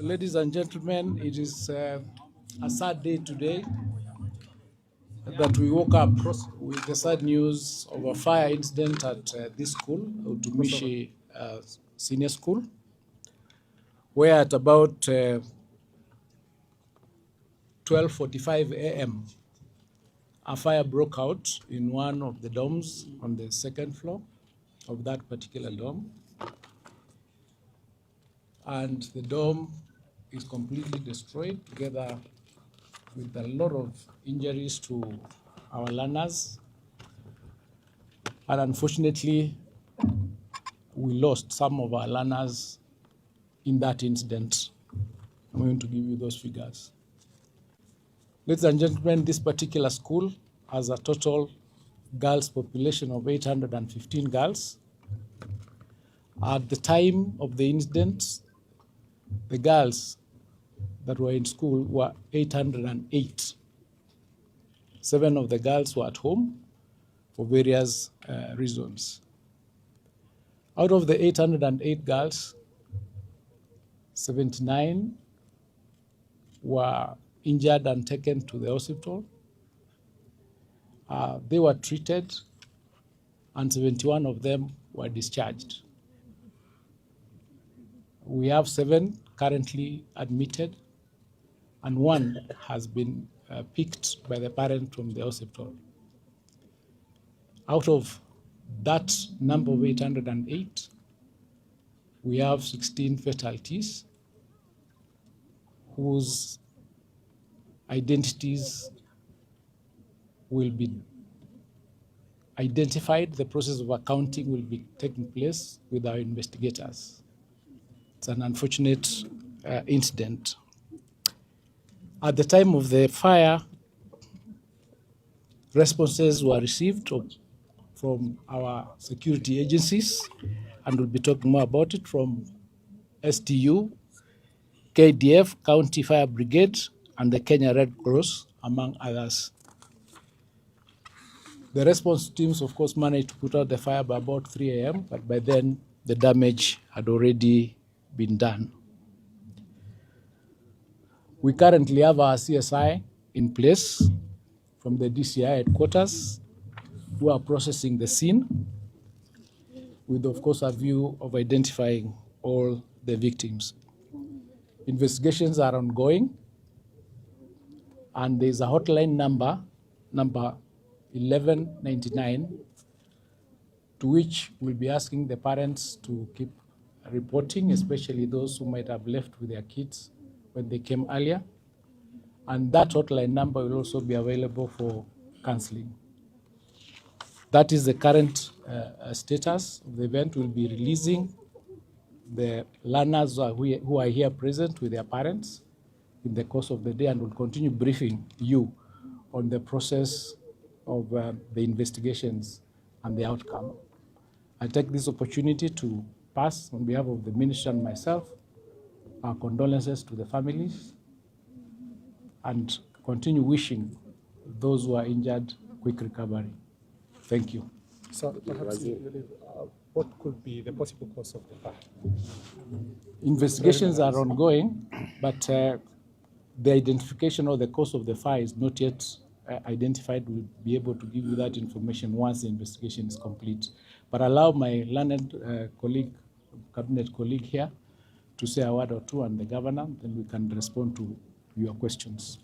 Ladies and gentlemen, it is a sad day today that we woke up with the sad news of a fire incident at this school, Utumishi Senior School, where at about 12:45 a.m., a fire broke out in one of the dorms on the second floor of that particular dorm. And the dorm is completely destroyed, together with a lot of injuries to our learners. And unfortunately, we lost some of our learners in that incident. I'm going to give you those figures. Ladies and gentlemen, this particular school has a total girls population of 815 girls. At the time of the incident, the girls that were in school were 808. 7 of the girls were at home for various reasons. Out of the 808 girls, 79 were injured and taken to the hospital. They were treated, and 71 of them were discharged. We have 7 currently admitted, and 1 has been picked by the parent from the hospital. Out of that number of 808, we have 16 fatalities whose identities will be identified. The process of accounting will be taking place with our investigators. It's an unfortunate incident. At the time of the fire, responses were received from our security agencies, and we'll be talking more about it, from STU, KDF, County Fire Brigade, and the Kenya Red Cross, among others. The response teams, of course, managed to put out the fire by about 3 a.m., but by then the damage had already been done. We currently have our CSI in place from the DCI headquarters, who are processing the scene with, of course, a view of identifying all the victims. Investigations are ongoing, and there's a hotline number 1199, to which we'll be asking the parents to keep reporting, especially those who might have left with their kids when they came earlier. And that hotline number will also be available for counseling. That is the current status of the event. We'll be releasing the learners who are here present with their parents in the course of the day, and we'll continue briefing you on the process of the investigations and the outcome. I take this opportunity to pass, on behalf of the minister and myself, our condolences to the families, and continue wishing those who are injured quick recovery. Thank you. So perhaps what could be the possible cause of the fire? Investigations are ongoing, but the identification of the cause of the fire is not yet identified. We'll be able to give you that information once the investigation is complete. But allow my learned colleague, cabinet colleague here, to say a word or two, and the governor, then we can respond to your questions.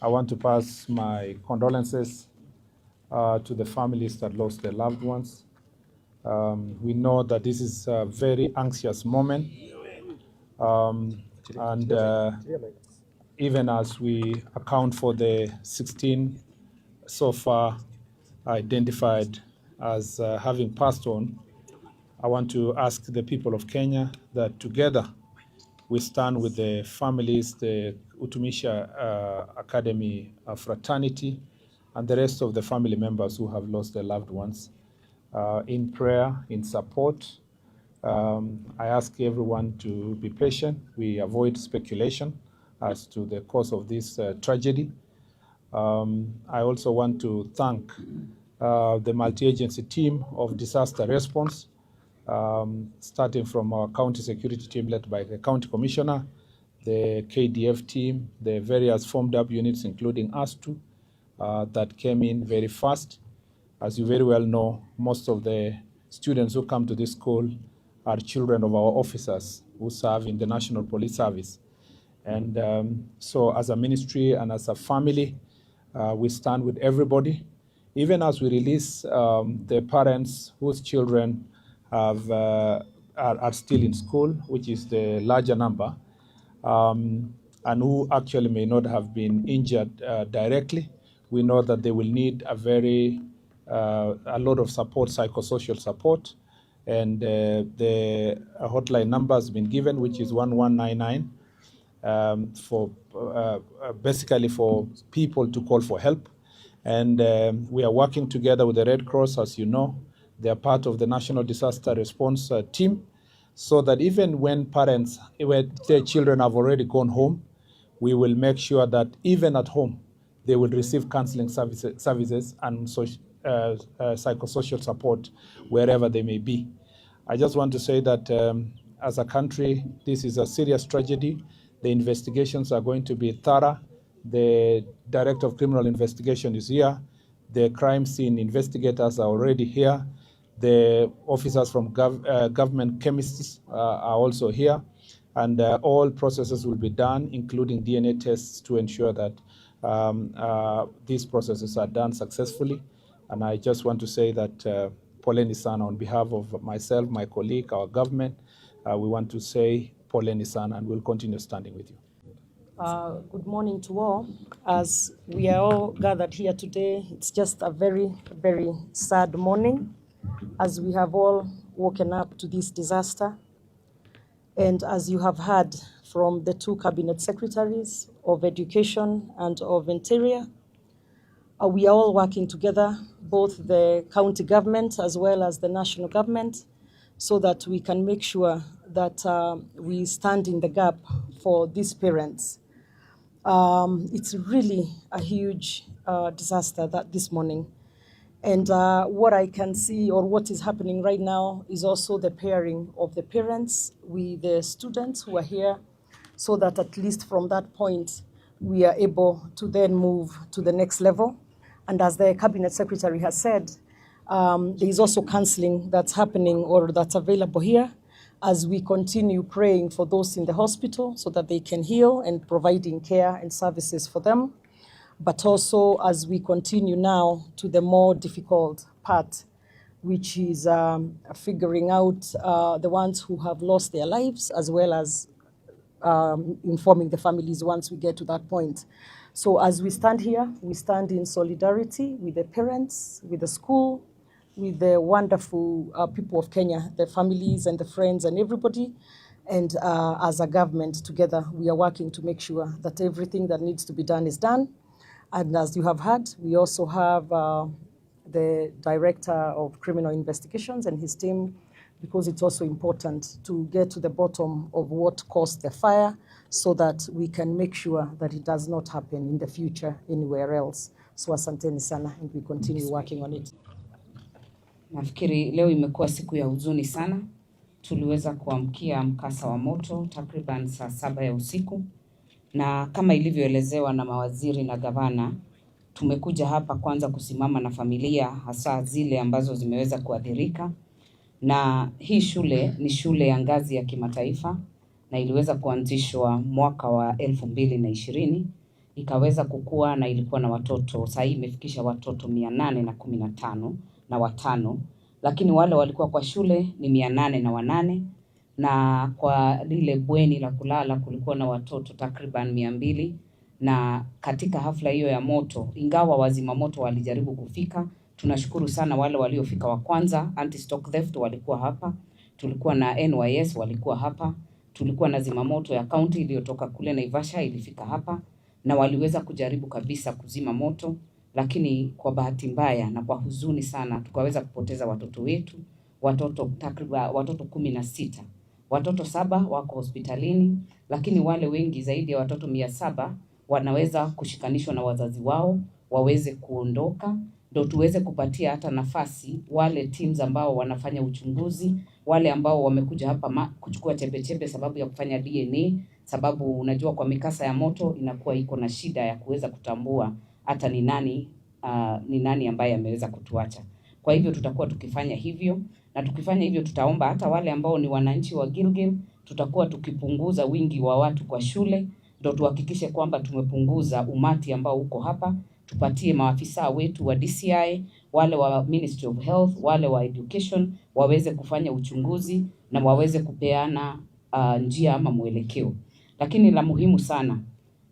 I want to pass my condolences to the families that lost their loved ones. We know that this is a very anxious moment, and even as we account for the 16 so far identified as having passed on, I want to ask the people of Kenya that together we stand with the families, the Utumishi Academy fraternity, and the rest of the family members who have lost their loved ones in prayer, in support. I ask everyone to be patient. We avoid speculation as to the cause of this tragedy. I also want to thank the multi-agency team of disaster response, starting from our county security team led by the county commissioner, the KDF team, the various formed up units, including us too, that came in very fast. As you very well know, most of the students who come to this school are children of our officers who serve in the National Police Service. And so as a ministry and as a family, we stand with everybody. Even as we release the parents whose children have, are still in school, which is the larger number, and who actually may not have been injured directly, we know that they will need a lot of support, psychosocial support. And the hotline number has been given, which is 1199, for basically for people to call for help. And we are working together with the Red Cross, as you know. They are part of the National Disaster Response Team, so that even when their children have already gone home, we will make sure that even at home, they will receive counseling services and psychosocial support wherever they may be. I just want to say that as a country, this is a serious tragedy. The investigations are going to be thorough. The Director of Criminal Investigation is here. The crime scene investigators are already here. The officers from government chemists are also here. And all processes will be done, including DNA tests, to ensure that these processes are done successfully. And I just want to say that Poleni sana, on behalf of myself, my colleague, our government, we want to say Poleni sana, and we'll continue standing with you. Good morning to all. As we are all gathered here today, it's just a very, very sad morning, as we have all woken up to this disaster. And as you have heard from the two cabinet secretaries of Education and of Interior, we are all working together, both the county government as well as the national government, so that we can make sure that we stand in the gap for these parents. It's really a huge disaster that this morning. And what I can see, or what is happening right now, is also the pairing of the parents with the students who are here, so that at least from that point, we are able to then move to the next level. And as the Cabinet Secretary has said, there is also counseling that's happening or that's available here, as we continue praying for those in the hospital so that they can heal and providing care and services for them. But also as we continue now to the more difficult part, which is figuring out the ones who have lost their lives, as well as informing the families once we get to that point. So as we stand here, we stand in solidarity with the parents, with the school, with the wonderful people of Kenya, the families and the friends and everybody. And as a government together, we are working to make sure that everything that needs to be done is done. And as you have heard, we also have the Director of Criminal Investigations and his team, because it's also important to get to the bottom of what caused the fire, so that we can make sure that it does not happen in the future anywhere else. So asanteni sana, and we continue working on it. Nafikiri leo imekuwa siku ya huzuni sana. Tuliweza kuamkia mkasa wa moto takriban saa 7 ya usiku. Na kama ilivyoelezewa na mawaziri na gavana, tumekuja hapa kwanza kusimama na familia, hasa zile ambazo zimeweza kuathirika. Na hii shule ni shule ya ngazi ya kimataifa, na iliweza kuanzishwa mwaka wa 2020. Ikaweza kukua na ilikuwa na watoto, sasa imefikisha watoto 815 na watano, lakini wale walikuwa kwa shule ni 808, na kwa lile bweni la kulala kulikuwa na watoto takriban 200. Na katika hafla hiyo ya moto, ingawa wazima moto walijaribu kufika, tunashukuru sana wale waliofika wa kwanza. Anti-stock theft walikuwa hapa, tulikuwa na NYS walikuwa hapa, tulikuwa na zimamoto ya county iliyotoka kule Naivasha ilifika hapa, na waliweza kujaribu kabisa kuzima moto. Lakini kwa bahati mbaya na kwa huzuni sana, tukaweza kupoteza watoto wetu, takriban watoto 16. Watoto 7 wako hospitalini, lakini wale wengi zaidi ya watoto 700 wanaweza kushikanishwa na wazazi wao waweze kuondoka, ndio tuweze kupatia hata nafasi wale teams ambao wanafanya uchunguzi, wale ambao wamekuja hapa kuchukua chembe sababu ya kufanya DNA sababu unajua kwa mikasa ya moto inakuwa iko na shida ya kuweza kutambua hata ni nani ambaye ameweza kutuacha. Kwa hivyo tutakuwa tukifanya hivyo, na tukifanya hivyo tutaomba hata wale ambao ni wananchi wa Gilgil, tutakuwa tukipunguza wingi wa watu kwa shule, ndio tuhakikishe kwamba tumepunguza umati ambao uko hapa. Tupatie maafisa wetu wa DCI, wale wa Ministry of Health, wale wa Education waweze kufanya uchunguzi na waweze kupeana njia ama mwelekeo. Lakini la muhimu sana,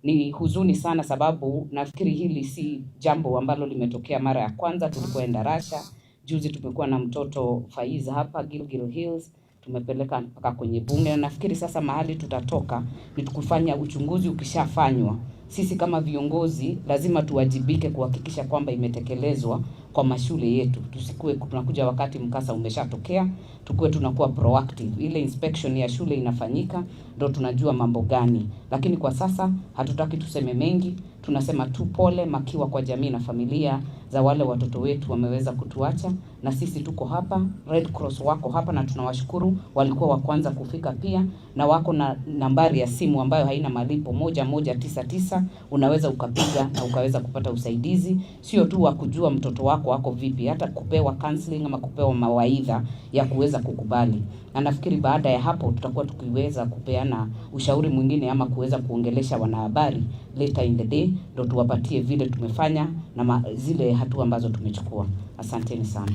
ni huzuni sana sababu nafikiri hili si jambo ambalo limetokea mara ya kwanza. Tulikwenda Russia, juzi tumekuwa na mtoto Faiza hapa Gilgil Hills, tumepeleka mpaka kwenye bunge, na nafikiri sasa mahali tutatoka ni tukufanya uchunguzi. Ukishafanywa, sisi kama viongozi lazima tuwajibike kuhakikisha kwamba imetekelezwa kwa mashule yetu. Tusikue tunakuja wakati mkasa umeshatokea, tukue tunakuwa proactive. Ile inspection ya shule inafanyika, ndio tunajua mambo gani. Lakini kwa sasa hatutaki tuseme mengi, tunasema tu pole makiwa kwa jamii na familia za wale watoto wetu wameweza kutuacha, na sisi tuko hapa, Red Cross wako hapa na tunawashukuru, walikuwa wa kwanza kufika pia, na wako na nambari ya simu ambayo haina malipo 1199, unaweza ukapiga na ukaweza kupata usaidizi, sio tu wa kujua mtoto wako vipi, hata kupewa counseling ama kupewa mawaidha ya kuweza kukubali. Na nafikiri baada ya hapo tutakuwa tukiweza kupeana ushauri mwingine ama kuweza kuongelesha wanahabari later in the day, ndio tuwapatie vile tumefanya na zile hatua ambazo tumechukua. Asanteni sana.